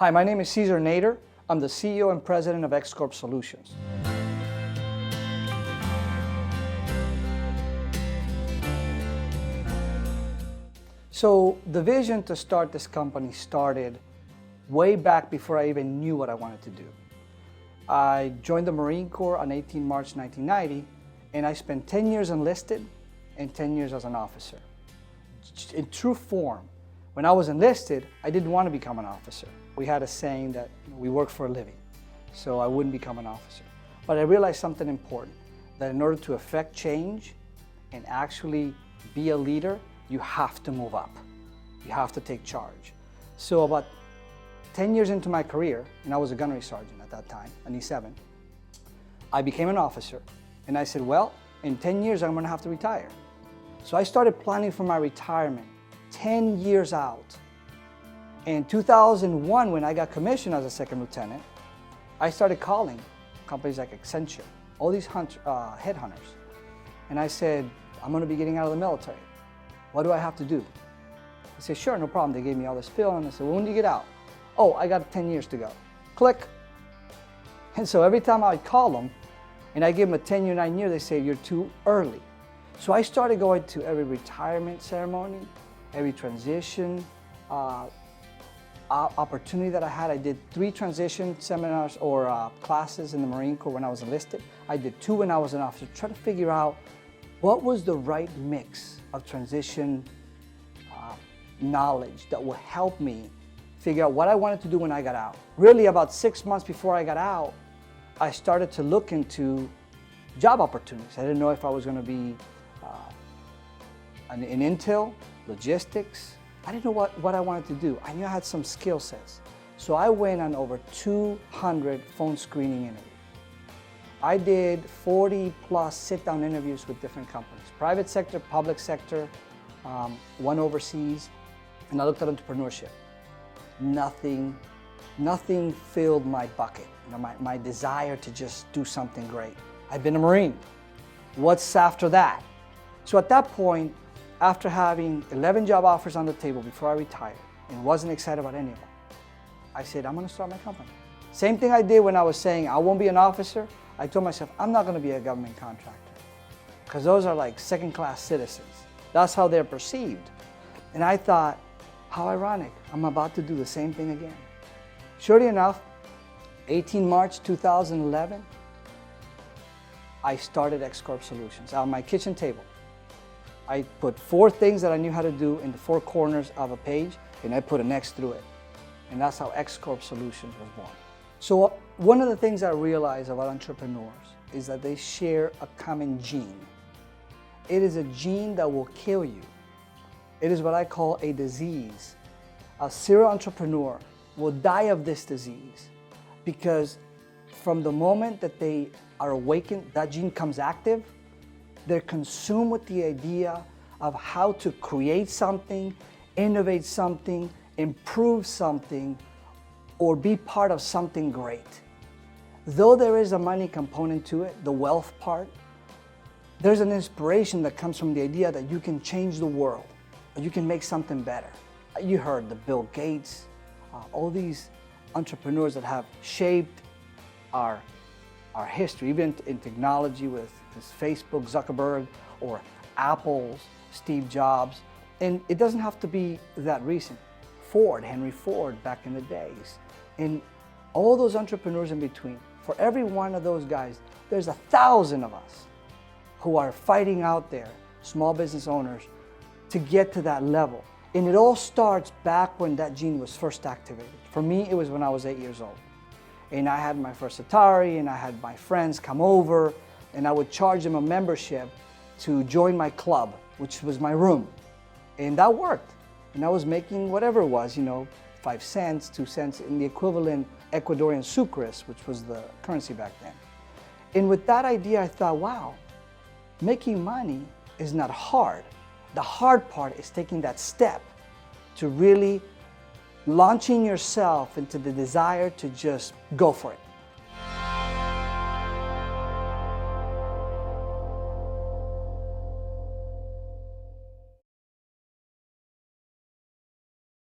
Hi, my name is Cesar Nader. I'm the CEO and President of Corp Solutions. So the vision to start this company started way back before I even knew what I wanted to do. I joined the Marine Corps on 18 March 1990, and I spent 10 years enlisted and 10 years as an officer. In true form, when I was enlisted, I didn't want to become an officer. We had a saying that we work for a living, so I wouldn't become an officer. But I realized something important, that in order to affect change and actually be a leader, you have to move up. You have to take charge. So about 10 years into my career, and I was a gunnery sergeant at that time, an E7, I became an officer, and I said, well, in 10 years, I'm gonna have to retire. So I started planning for my retirement 10 years out. In 2001, when I got commissioned as a second lieutenant, I started calling companies like Accenture, all these headhunters. And I said, I'm gonna be getting out of the military. What do I have to do? They said, sure, no problem. They gave me all this spiel, and I said, well, when do you get out? Oh, I got 10 years to go. Click. And so every time I'd call them, and I give them a 10-year, 9-year, they say, you're too early. So I started going to every retirement ceremony, every transition opportunity that I had. I did 3 transition seminars or classes in the Marine Corps when I was enlisted. I did 2 when I was an officer, trying to figure out what was the right mix of transition knowledge that would help me figure out what I wanted to do when I got out. Really, about 6 months before I got out, I started to look into job opportunities. I didn't know if I was going to be in intel, logistics. I didn't know what I wanted to do. I knew I had some skill sets. So I went on over 200 phone screening interviews. I did 40 plus sit-down interviews with different companies, private sector, public sector, one overseas, and I looked at entrepreneurship. Nothing filled my bucket, my desire to just do something great. I'd been a Marine. What's after that? So at that point, after having 11 job offers on the table before I retired and wasn't excited about any of them, I said, I'm gonna start my company. Same thing I did when I was saying I won't be an officer. I told myself, I'm not gonna be a government contractor, because those are like second-class citizens. That's how they're perceived. And I thought, how ironic, I'm about to do the same thing again. Surely enough, 18 March 2011, I started Corp Solutions on my kitchen table. I put 4 things that I knew how to do in the 4 corners of a page, and I put an X through it. And that's how Corp Solutions was born. So one of the things I realize about entrepreneurs is that they share a common gene. It is a gene that will kill you. It is what I call a disease. A serial entrepreneur will die of this disease because from the moment that they are awakened, that gene comes active, they're consumed with the idea of how to create something, innovate something, improve something, or be part of something great. Though there is a money component to it, the wealth part, there's an inspiration that comes from the idea that you can change the world, or you can make something better. You heard the Bill Gates, all these entrepreneurs that have shaped our history, even in technology with Facebook, Zuckerberg, or Apple's Steve Jobs. And it doesn't have to be that recent. Henry Ford back in the days. And all those entrepreneurs in between. For every one of those guys, there's 1,000 of us who are fighting out there, small business owners, to get to that level. And it all starts back when that gene was first activated. For me, it was when I was 8 years old. And I had my first Atari, and I had my friends come over, and I would charge them a membership to join my club, which was my room. And that worked. And I was making whatever it was, 5 cents, 2 cents, in the equivalent Ecuadorian sucres, which was the currency back then. And with that idea, I thought, wow, making money is not hard. The hard part is taking that step to really launching yourself into the desire to just go for it.